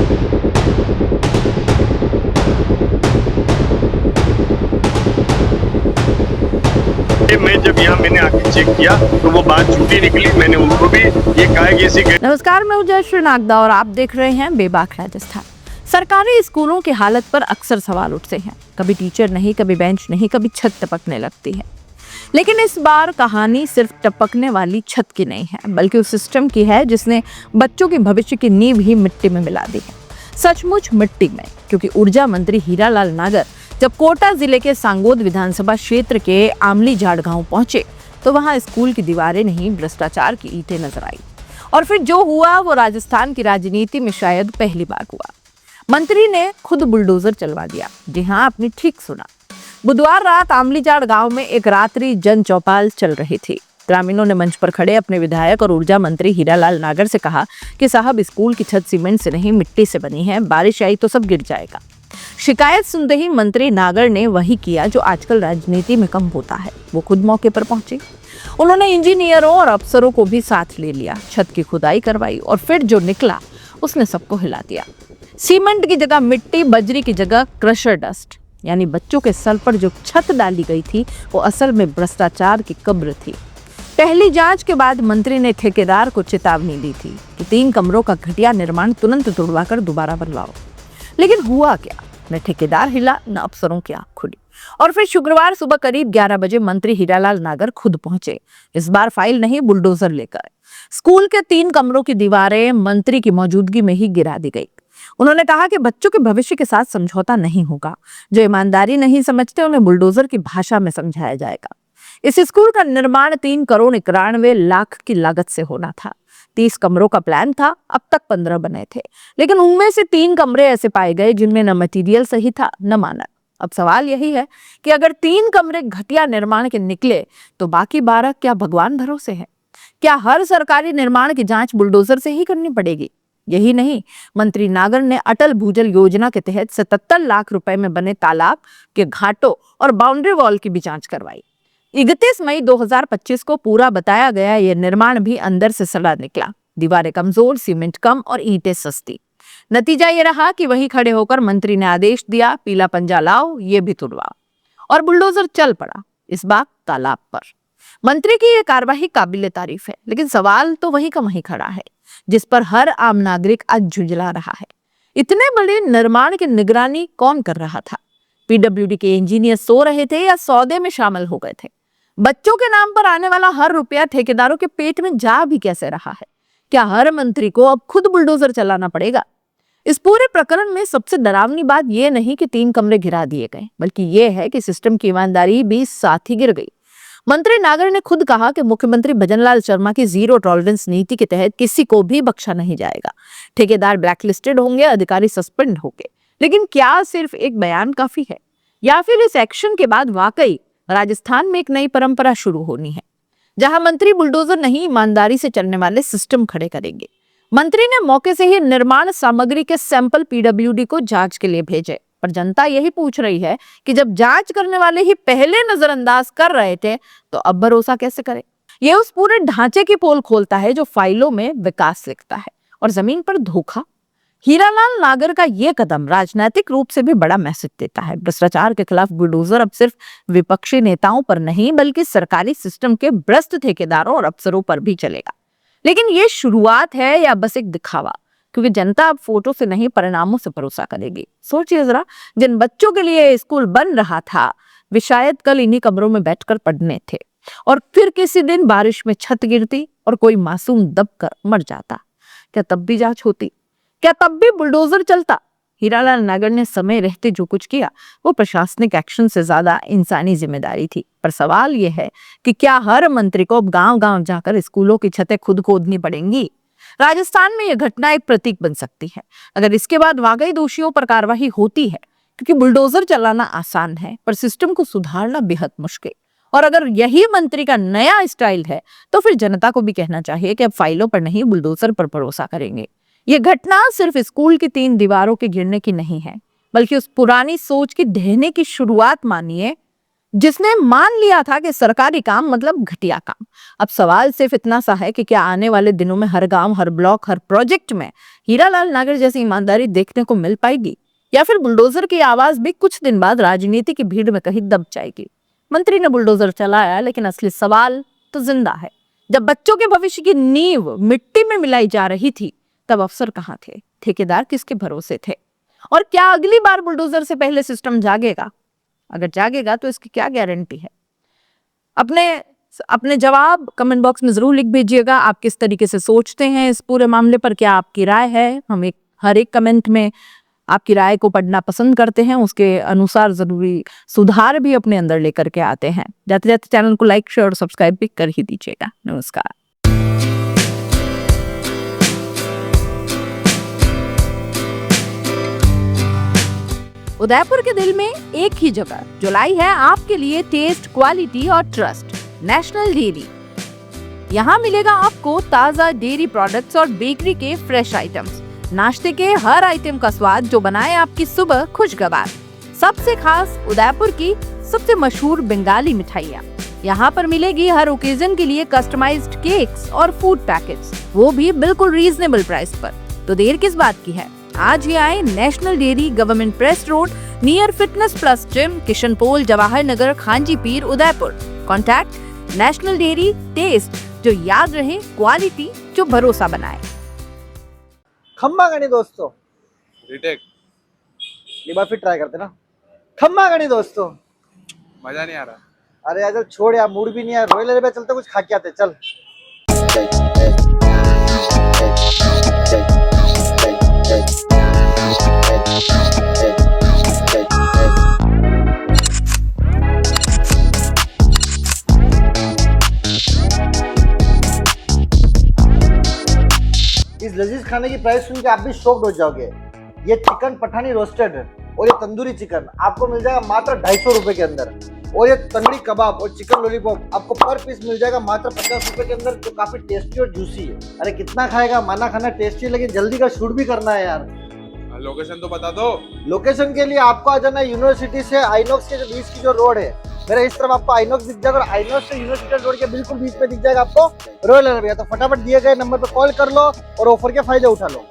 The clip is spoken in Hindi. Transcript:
मैं जब यहाँ मैंने आके चेक किया तो वो बात झूठी निकली। मैंने उनको भी ये कहा कि ऐसी। नमस्कार, मैं जयश्री नागदा और आप देख रहे हैं बेबाक राजस्थान। सरकारी स्कूलों की हालत पर अक्सर सवाल उठते हैं। कभी टीचर नहीं, कभी बेंच नहीं, कभी छत टपकने लगती है। लेकिन इस बार कहानी सिर्फ टपकने वाली छत की नहीं है, बल्कि उस सिस्टम की है जिसने बच्चों के भविष्य की नींव ही मिट्टी में मिला दी है। सचमुच मिट्टी में, क्योंकि ऊर्जा मंत्री हीरालाल नागर जब कोटा जिले के सांगोद विधानसभा क्षेत्र के आमली जाड़ गांव पहुंचे तो वहां स्कूल की दीवारें नहीं, भ्रष्टाचार की ईंटें नजर आई। और फिर जो हुआ वो राजस्थान की राजनीति में शायद पहली बार हुआ। मंत्री ने खुद बुलडोजर चलवा दिया। जी हाँ, आपने ठीक सुना। बुधवार रात आमलीजाड़ गांव में एक रात्रि जन चौपाल चल रही थी। ग्रामीणों ने मंच पर खड़े अपने विधायक और ऊर्जा मंत्री हीरालाल नागर से कहा कि साहब, स्कूल की छत सीमेंट से नहीं मिट्टी से बनी है, बारिश आई तो सब गिर जाएगा। शिकायत सुनते ही मंत्री नागर ने वही किया जो आजकल राजनीति में कम होता है। वो खुद मौके पर पहुंचे। उन्होंने इंजीनियरों और अफसरों को भी साथ ले लिया, छत की खुदाई करवाई और फिर जो निकला उसने सबको हिला दिया। सीमेंट की जगह मिट्टी, बजरी की जगह क्रशर डस्ट, यानी बच्चों के सर पर जो छत डाली गई थी वो असल में भ्रष्टाचार की कब्र थी। पहली जांच के बाद मंत्री ने ठेकेदार को चेतावनी दी थी कि 3 कमरों का घटिया निर्माण तुरंत तुड़वाकर दोबारा बनवाओ। लेकिन हुआ क्या? न ठेकेदार हिला, न अफसरों की आंख खुली। और फिर शुक्रवार सुबह करीब 11 बजे मंत्री हीरालाल नागर खुद पहुंचे। इस बार फाइल नहीं, बुलडोजर लेकर। स्कूल के 3 कमरों की दीवारें मंत्री की मौजूदगी में ही गिरा दी गई। उन्होंने कहा कि बच्चों के भविष्य के साथ समझौता नहीं होगा। जो ईमानदारी नहीं समझते उन्हें बुलडोजर की भाषा में समझाया जाएगा। इस स्कूल का निर्माण 3 करोड़ 91 लाख की लागत से होना था। 30 कमरों का प्लान था, अब तक 15 बने थे, लेकिन उनमें से 3 कमरे ऐसे पाए गए जिनमें न मटेरियल सही था न मानक। अब सवाल यही है कि अगर 3 कमरे घटिया निर्माण के निकले तो बाकी 12 क्या भगवान भरोसे हैं? क्या हर सरकारी निर्माण की जांच बुलडोजर से ही करनी पड़ेगी? यही नहीं, मंत्री नागर ने अटल भूजल योजना के तहत 77 लाख रुपए में बने तालाब के घाटों और बाउंड्री वॉल की भी जांच करवाई। 31 मई 2025 को पूरा बताया गया यह निर्माण भी अंदर से सड़ा निकला। दीवारें कमजोर, सीमेंट कम और ईंटें सस्ती। नतीजा ये रहा कि वहीं खड़े होकर मंत्री ने आदेश दिया, पीला पंजा लाओ, ये भी तुड़वाओ। और बुलडोजर चल पड़ा, इस बार तालाब पर। मंत्री की यह कार्रवाई काबिले तारीफ है, लेकिन सवाल तो वहीं का वहीं खड़ा है, जिस पर हर आम नागरिक आज झुंझला रहा है। इतने बड़े निर्माण की निगरानी कौन कर रहा था? पीडब्ल्यूडी के इंजीनियर सो रहे थे या सौदे में शामिल हो गए थे? बच्चों के नाम पर आने वाला हर रुपया ठेकेदारों के पेट में जा भी कैसे रहा है? क्या हर मंत्री को अब खुद बुलडोजर चलाना पड़ेगा? इस पूरे प्रकरण में सबसे डरावनी बात यह नहीं कि 3 कमरे गिरा दिए गए, बल्कि यह है कि सिस्टम की ईमानदारी भी साथ ही गिर गई। मंत्री नागर ने खुद कहा कि मुख्यमंत्री भजनलाल शर्मा की जीरो टॉलरेंस नीति के तहत किसी को भी बख्शा नहीं जाएगा। ठेकेदार ब्लैकलिस्टेड होंगे, अधिकारी सस्पेंड होंगे। लेकिन क्या सिर्फ एक बयान काफी है, या फिर इस एक्शन के बाद वाकई राजस्थान में एक नई परंपरा शुरू होनी है, जहां मंत्री बुलडोजर नहीं, ईमानदारी से चलने वाले सिस्टम खड़े करेंगे? मंत्री ने मौके से ही निर्माण सामग्री के सैंपल पीडब्ल्यूडी को जांच के लिए भेजे, पर जनता यही पूछ रही है कि जब जांच करने वाले ही पहले नजरअंदाज कर रहे थे तो अब भरोसा कैसे करें? यह उस पूरे ढांचे की पोल खोलता है जो फाइलों में विकास लिखता है और जमीन पर धोखा। हीरालाल नागर का यह कदम राजनीतिक रूप से भी बड़ा मैसेज देता है। भ्रष्टाचार के खिलाफ बुलडोजर अब सिर्फ विपक्षी नेताओं पर नहीं, बल्कि सरकारी सिस्टम के भ्रष्ट ठेकेदारों और अफसरों पर भी चलेगा। लेकिन ये शुरुआत है या बस एक दिखावा? क्योंकि जनता अब फोटो से नहीं, परिणामों से भरोसा करेगी। सोचिए जरा, जिन बच्चों के लिए स्कूल बन रहा था वे शायद कल इन्हीं कमरों में बैठकर पढ़ने थे, और फिर किसी दिन बारिश में छत गिरती और कोई मासूम दबकर मर जाता। क्या तब भी जांच होती? क्या तब भी बुलडोजर चलता? हीरालाल नागर ने समय रहते जो कुछ किया वो प्रशासनिक एक्शन से ज्यादा इंसानी जिम्मेदारी थी। पर सवाल यह है कि क्या हर मंत्री को अब गांव-गांव जाकर स्कूलों की छतें खुद खोदनी पड़ेंगी? राजस्थान में यह घटना एक प्रतीक बन सकती है। अगर इसके बाद वाकई दोषियों पर कार्रवाई होती है, क्योंकि बुलडोजर चलाना आसान है पर सिस्टम को सुधारना बेहद मुश्किल, और अगर यही मंत्री का नया स्टाइल है तो फिर जनता को भी कहना चाहिए कि अब फाइलों पर नहीं, बुलडोजर पर भरोसा करेंगे। ये घटना सिर्फ स्कूल की 3 दीवारों के गिरने की नहीं है, बल्कि उस पुरानी सोच की ढहने की शुरुआत मानिए जिसने मान लिया था कि सरकारी काम मतलब घटिया काम। अब सवाल सिर्फ इतना सा है कि क्या आने वाले दिनों में हर गांव, हर ब्लॉक, हर प्रोजेक्ट में हीरालाल नागर जैसी ईमानदारी देखने को मिल पाएगी, या फिर बुलडोजर की आवाज भी कुछ दिन बाद राजनीति की भीड़ में कहीं दब जाएगी। मंत्री ने बुलडोजर चलाया, लेकिन असली सवाल तो जिंदा है। जब बच्चों के भविष्य की नींव मिट्टी में मिलाई जा रही थी, तब अफसर कहाँ थे, ठेकेदार किसके भरोसे थे? और क्या अगली बार बुलडोजर से पहले सिस्टम जागेगा? अगर जागेगा तो इसकी क्या गारंटी है? अपने जवाब कमेंट बॉक्स में जरूर लिख भेजिएगा। आप किस तरीके से सोचते हैं इस पूरे मामले पर, क्या आपकी राय है? हम हर एक कमेंट में आपकी राय को पढ़ना पसंद करते हैं, उसके अनुसार जरूरी सुधार भी अपने अंदर लेकर के आते हैं। जाते जाते चैनल को लाइक, शेयर और सब्सक्राइब भी कर ही दीजिएगा। नमस्कार। उदयपुर के दिल में एक ही जगह जो लाई है आपके लिए टेस्ट, क्वालिटी और ट्रस्ट, नेशनल डेयरी। यहाँ मिलेगा आपको ताजा डेयरी प्रोडक्ट्स और बेकरी के फ्रेश आइटम्स, नाश्ते के हर आइटम का स्वाद जो बनाए आपकी सुबह खुशगवार। सबसे खास उदयपुर की सबसे मशहूर बंगाली मिठाइयाँ। यहाँ पर मिलेगी हर ओकेजन के लिए कस्टमाइज्ड केक्स और फूड पैकेट्स, वो भी बिल्कुल रीजनेबल प्राइस पर। तो देर किस बात की है, आज ही आए national dairy, government press road, near fitness plus gym, Kishan Pol, Jawahar Nagar, Khanchi Peer, Udaipur. Contact national dairy, taste जो याद रहे, क्वालिटी जो भरोसा बनाए। खम्मा गणी दोस्तों, रिटेक एक बार फिर ट्राई करते ना। खम्मा गणी दोस्तों, मजा नहीं आ रहा। अरे यार चल छोड़ यार, मूड भी नहीं है। रॉयल पे चलते, कुछ खा के आते। चल इस लजीज खाने की प्राइस सुन के आप भी शॉक्ड हो जाओगे। ये चिकन पठानी रोस्टेड और ये तंदूरी चिकन आपको मिल जाएगा मात्र 250 रुपए के अंदर, और ये तंगड़ी कबाब और चिकन लॉलीपॉप आपको पर पीस मिल जाएगा मात्र 50 रुपए के अंदर, जो काफी टेस्टी और जूसी है। अरे कितना खाएगा, माना खाना टेस्टी, लेकिन जल्दी का शूट भी करना है यार। लोकेशन तो बता दो। लोकेशन के लिए आपको आ जाना है यूनिवर्सिटी से आइनॉक्स के जो बीच की जो रोड है, मेरे इस तरफ आपको आइनॉक्स दिख जाएगा, और आइनॉक्स से यूनिवर्सिटी रोड के बिल्कुल बीच में दिख जाएगा आपको रॉयल। तो फटाफट दिए गए नंबर पर कॉल कर लो और ऑफर के फायदे उठा लो।